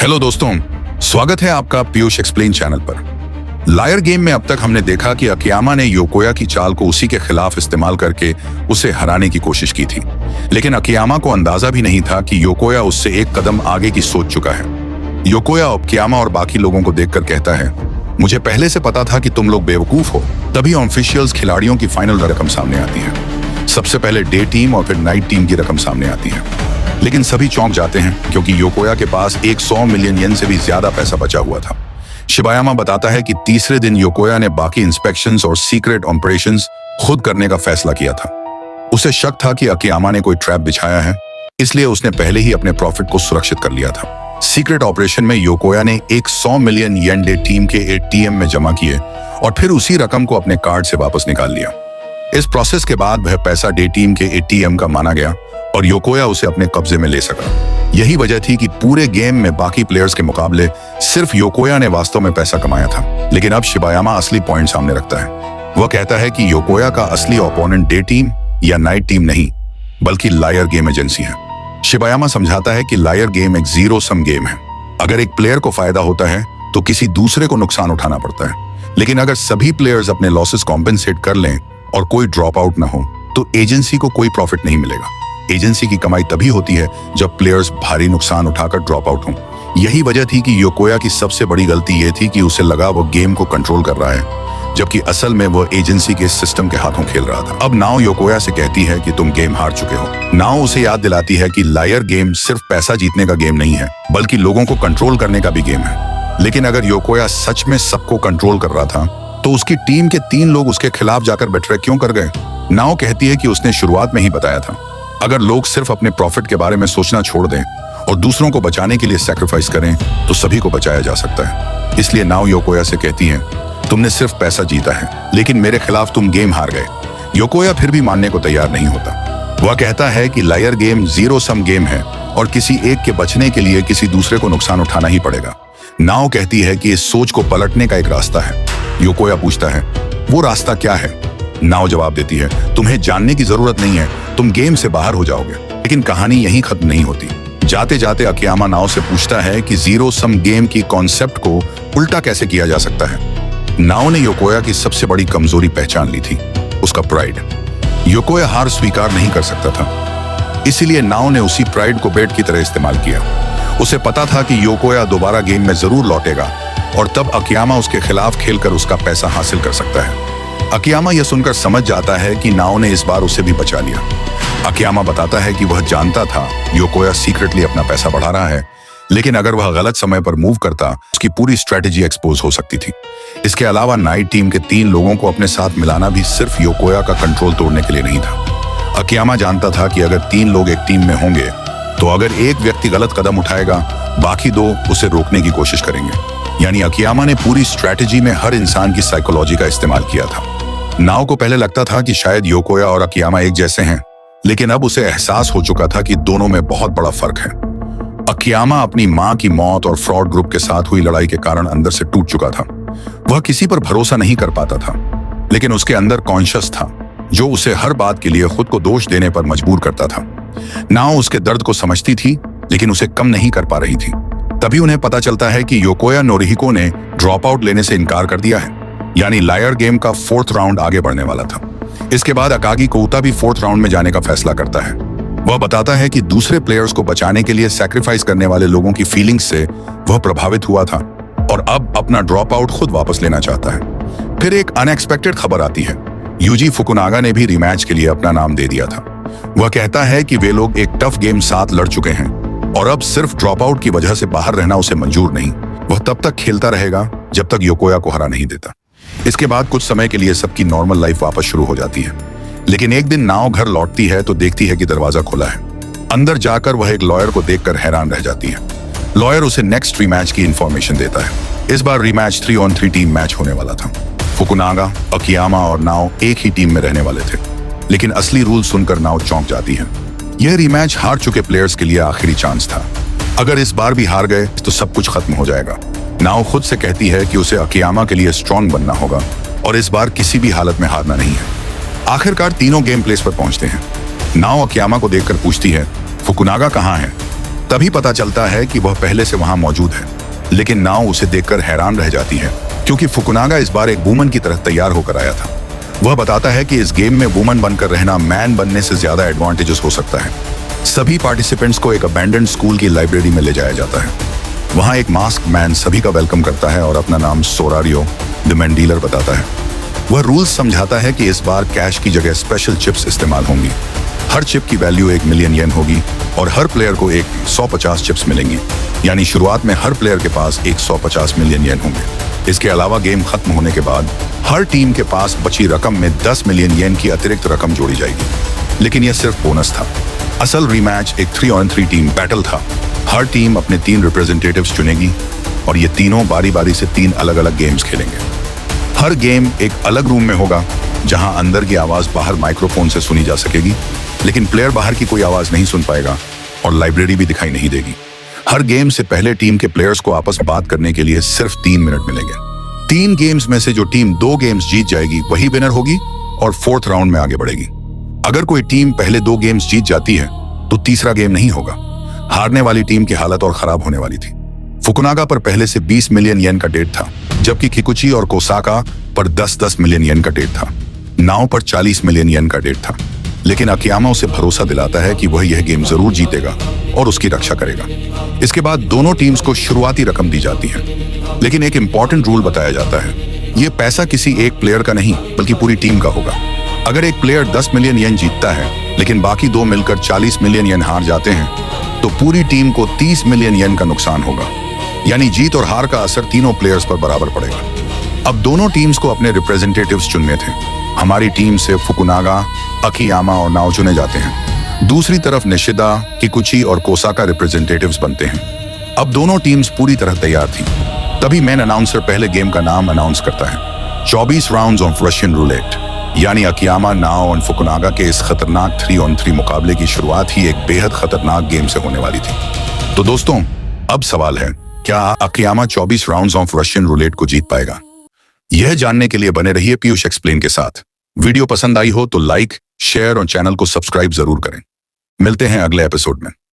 Hello दोस्तों, स्वागत है आपका पीयूष एक्सप्लेन चैनल पर। लायर गेम में अब तक हमने देखा कि अकियामा ने योकोया की चाल को उसी के खिलाफ इस्तेमाल करके उसे हराने की कोशिश की थी, लेकिन अकियामा को अंदाजा भी नहीं था कि योकोया उससे एक कदम आगे की सोच चुका है। योकोया अकियामा और बाकी लोगों को देखकर कहता है, मुझे पहले से पता था कि तुम लोग बेवकूफ हो। तभी ऑफिशियल्स खिलाड़ियों की फाइनल रकम सामने आती है। सबसे पहले डे टीम और फिर नाइट टीम की रकम सामने आती है, लेकिन सभी चौंक जाते हैं क्योंकि योकोया के पास 100 मिलियन येन से भी ज्यादा पैसा बचा हुआ था। शिबायामा बताता है कि तीसरे दिन योकोया ने बाकी इंस्पेक्शंस और सीक्रेट ऑपरेशंस खुद करने का फैसला किया था। उसे शक था कि अकियामा ने कोई ट्रैप बिछाया है, इसलिए उसने पहले ही अपने प्रॉफिट को सुरक्षित कर लिया था। सीक्रेट ऑपरेशन में योकोया ने 100 मिलियन येन डे टीम के एटीएम में जमा किए और फिर उसी रकम को अपने कार्ड से वापस निकाल लिया। इस प्रोसेस के बाद वह पैसा डे टीम के एटीएम का माना गया और योकोया उसे अपने कब्जे में ले सका। यही वजह थी कि पूरे गेम में बाकी प्लेयर्स के मुकाबले सिर्फ योकोया ने वास्तव में पैसा कमाया था। लेकिन अब शिबायामा असली पॉइंट सामने रखता है। वह कहता है कि योकोया का असली ओपोनेंट डे टीम या नाइट टीम नहीं, बल्कि लायर गेम एजेंसी है। शिबायामा समझाता है कि लायर गेम एक जीरो सम गेम है। अगर एक प्लेयर को फायदा होता है तो किसी दूसरे को नुकसान उठाना पड़ता है, लेकिन अगर सभी प्लेयर्स अपने लॉसेस कॉम्पेंसेट कर लें और कोई ड्रॉप आउट न हो तो एजेंसी को कोई प्रॉफिट नहीं मिलेगा। एजेंसी की कमाई तभी होती है जब प्लेयर्स भारी नुकसान उठाकर ड्रॉप आउट हों। यही वजह थी कि योकोया की सबसे बड़ी गलती यह थी कि उसे लगा वो गेम को कंट्रोल कर रहा है, जबकि असल में वो एजेंसी के सिस्टम के हाथों खेल रहा था। अब नाओ योकोया से कहती है कि तुम गेम हार चुके हो। नाओ उसे याद दिलाती है कि लायर गेम सिर्फ पैसा जीतने का गेम नहीं है, बल्कि लोगों को कंट्रोल करने का भी गेम है। लेकिन अगर योकोया सच में सबको कंट्रोल कर रहा था तो उसकी टीम के 3 लोग उसके खिलाफ जाकर बेट्रे क्यों कर गए? नाओ कहती है कि उसने शुरुआत में ही बताया था, अगर लोग सिर्फ अपने प्रॉफिट के बारे में सोचना छोड़ दें और दूसरों को बचाने के लिए सैक्रिफाइस करें तो सभी को बचाया जा सकता है। इसलिए नाओ योकोया से कहती है, तुमने सिर्फ पैसा जीता है, लेकिन मेरे खिलाफ तुम गेम हार गए। योकोया फिर भी मानने को तैयार नहीं होता। वह कहता है कि liar game zero sum game है और किसी एक के बचने के लिए किसी दूसरे को नुकसान उठाना ही पड़ेगा। नाओ कहती है कि इस सोच को पलटने का एक रास्ता है। योकोया पूछता है, वो रास्ता क्या है? नाओ जवाब देती है, तुम्हें जानने की जरूरत नहीं है, तुम गेम से बाहर हो जाओगे। लेकिन कहानी यहीं खत्म नहीं होती। जाते जाते अकियामा नाओ से पूछता है कि जीरो सम गेम की कॉन्सेप्ट को उल्टा कैसे किया जा सकता है। नाओ ने योकोया की सबसे बड़ी कमजोरी पहचान ली थी, उसका प्राइड। योकोया हार स्वीकार नहीं कर सकता था, इसीलिए नाओ ने उसी प्राइड को बेट की तरह इस्तेमाल किया। उसे पता था कि योकोया दोबारा गेम में जरूर लौटेगा और तब अकियामा उसके खिलाफ खेलकर उसका पैसा हासिल कर सकता है। अकियामा यह सुनकर समझ जाता है कि नाओ ने इस बार उसे भी बचा लिया। अकियामा बताता है कि वह जानता था योकोया सीक्रेटली अपना पैसा बढ़ा रहा है, लेकिन अगर वह गलत समय पर मूव करता उसकी पूरी स्ट्रेटेजी एक्सपोज हो सकती थी। इसके अलावा नाइट टीम के 3 लोगों को अपने साथ मिलाना भी सिर्फ योकोया का कंट्रोल तोड़ने के लिए नहीं था। अकियामा जानता था कि अगर 3 लोग एक टीम में होंगे तो अगर एक व्यक्ति गलत कदम उठाएगा, बाकी 2 उसे रोकने की कोशिश करेंगे। यानी अकियामा ने पूरी स्ट्रेटेजी में हर इंसान की साइकोलॉजी का इस्तेमाल किया था। नाओ को पहले लगता था कि शायद योकोया और अकियामा एक जैसे हैं, लेकिन अब उसे एहसास हो चुका था कि दोनों में बहुत बड़ा फर्क है। अकियामा अपनी मां की मौत और फ्रॉड ग्रुप के साथ हुई लड़ाई के कारण अंदर से टूट चुका था। वह किसी पर भरोसा नहीं कर पाता था, लेकिन उसके अंदर कॉन्शियस था जो उसे हर बात के लिए खुद को दोष देने पर मजबूर करता था। नाओ उसके दर्द को समझती थी, लेकिन उसे कम नहीं कर पा रही थी। तभी उन्हें पता चलता है कि योकोया नोरिहिको ने ड्रॉप आउट लेने से इनकार कर दिया है, यानी लायर गेम का 4th राउंड आगे बढ़ने वाला था। इसके बाद अकागी कोउता भी 4th राउंड में जाने का फैसला करता है। वह बताता है कि दूसरे प्लेयर्स को बचाने के लिए सैक्रिफाइस करने वाले लोगों की फीलिंग्स से वह प्रभावित हुआ था और अब अपना ड्रॉप आउट खुद वापस लेना चाहता है। फिर एक अनएक्सपेक्टेड खबर आती है, यूजी फुकुनागा ने भी रिमैच के लिए अपना नाम दे दिया था। वह कहता है कि वे लोग एक टफ गेम साथ लड़ चुके हैं और अब सिर्फ ड्रॉप आउट की वजह से बाहर रहना उसे मंजूर नहीं। वह तब तक खेलता रहेगा जब तक योकोया को हरा नहीं देता। इसके बाद कुछ समय के लिए सबकी नॉर्मल लाइफ वापस शुरू हो जाती है, लेकिन एक दिन नाओ घर लौटती है तो देखती है कि दरवाजा खुला है। अंदर जाकर वह एक लॉयर को देखकर हैरान रह जाती है। लॉयर उसे नेक्स्ट रीमैच की इंफॉर्मेशन देता है। इस बार रीमैच 3 on 3 टीम मैच होने वाला था। फुकुनागा, अकियामा और नाओ एक ही टीम में रहने वाले थे, लेकिन असली रूल सुनकर नाओ चौंक जाती है। यह रीमैच हार चुके प्लेयर्स के लिए आखिरी चांस था। अगर इस बार भी हार गए तो सब कुछ खत्म हो जाएगा। नाओ खुद से कहती है कि उसे अकियामा के लिए स्ट्रॉन्ग बनना होगा और इस बार किसी भी हालत में हारना नहीं है। आखिरकार तीनों गेम प्लेस पर पहुंचते हैं। नाओ अकियामा को देखकर पूछती है, फुकुनागा कहाँ है? तभी पता चलता है कि वह पहले से वहां मौजूद है, लेकिन नाओ उसे देखकर हैरान रह जाती है क्योंकि फुकुनागा इस बार एक वुमन की तरह तैयार होकर आया था। वह बताता है कि इस गेम में वुमन बनकर रहना मैन बनने से ज्यादा एडवांटेजेस हो सकता है। सभी पार्टिसिपेंट्स को एक अबैंडन्ड स्कूल की लाइब्रेरी में ले जाया जाता है। वहां एक मास्क मैन सभी का वेलकम करता है और अपना नाम सोरारियो द मैंडीलर बताता है। वह रूल्स समझाता है कि इस बार कैश की जगह स्पेशल चिप्स इस्तेमाल होंगी। हर चिप की वैल्यू 1 मिलियन येन होगी और हर प्लेयर को एक 150 चिप्स मिलेंगी, यानी शुरुआत में हर प्लेयर के पास 150 मिलियन येन होंगे। इसके अलावा गेम खत्म होने के बाद हर टीम के पास बची रकम में 10 मिलियन येन की अतिरिक्त रकम जोड़ी जाएगी। लेकिन यह सिर्फ बोनस था। असल रीमैच एक 3-on-3 टीम बैटल था। हर टीम अपने 3 रिप्रेजेंटेटिव्स चुनेगी और ये तीनों बारी बारी से 3 अलग अलग गेम्स खेलेंगे। हर गेम एक अलग रूम में होगा जहां अंदर की आवाज बाहर माइक्रोफोन से सुनी जा सकेगी, लेकिन प्लेयर बाहर की कोई आवाज नहीं सुन पाएगा और लाइब्रेरी भी दिखाई नहीं देगी। हर गेम से पहले टीम के प्लेयर्स को आपस बात करने के लिए सिर्फ 3 मिनट मिलेंगे। 3 गेम्स में से जो टीम 2 गेम्स जीत जाएगी वही विनर होगी और 4th राउंड में आगे बढ़ेगी। अगर कोई टीम पहले 2 गेम्स जीत जाती है तो तीसरा गेम नहीं होगा। हारने वाली टीम की हालत और खराब होने वाली थी। फुकुनागा पर पहले से 20 मिलियन येन का डेट था, जबकि किकुची और कोसाका पर 10-10 मिलियन येन का डेट था। नाओ पर 40 मिलियन येन का डेट था, लेकिन अकियामा उसे भरोसा दिलाता है कि वह यह गेम जरूर जीतेगा और उसकी रक्षा करेगा। इसके बाद दोनों टीम्स को शुरुआती रकम दी जाती है, लेकिन एक इंपॉर्टेंट रूल बताया जाता है। यह पैसा किसी एक प्लेयर का नहीं बल्कि पूरी टीम का होगा। अगर एक प्लेयर 10 मिलियन येन जीतता है लेकिन बाकी 2 मिलकर 40 मिलियन येन हार जाते हैं तो पूरी टीम को 30 मिलियन येन का नुकसान होगा, यानी जीत और हार का असर तीनों प्लेयर्स पर बराबर पड़ेगा। अब दोनों टीम्स को अपने रिप्रेजेंटेटिव्स चुनने थे। हमारी टीम से फुकुनागा, अकियामा और नाओ चुने जाते हैं। दूसरी तरफ निशिदा, किकुची और कोसाका रिप्रेजेंटेटिव्स बनते हैं। अब दोनों टीम्स पूरी तरह तैयार थी। तभी मेन अनाउंसर पहले गेम का नाम अनाउंस करता है। 24 राउंड्स ऑफ रशियन रूलेट, यानी अकियामा, नाओ और फुकुनागा के इस खतरनाक 3-on-3 मुकाबले की शुरुआत ही एक बेहद खतरनाक गेम से होने वाली थी। तो दोस्तों, अब सवाल है, क्या अकियामा 24 राउंड्स ऑफ रशियन रूलेट को जीत पाएगा? यह जानने के लिए बने रहिए पीयूष एक्सप्लेन के साथ। वीडियो पसंद आई हो तो लाइक, शेयर और चैनल को सब्सक्राइब जरूर करें। मिलते हैं अगले एपिसोड में।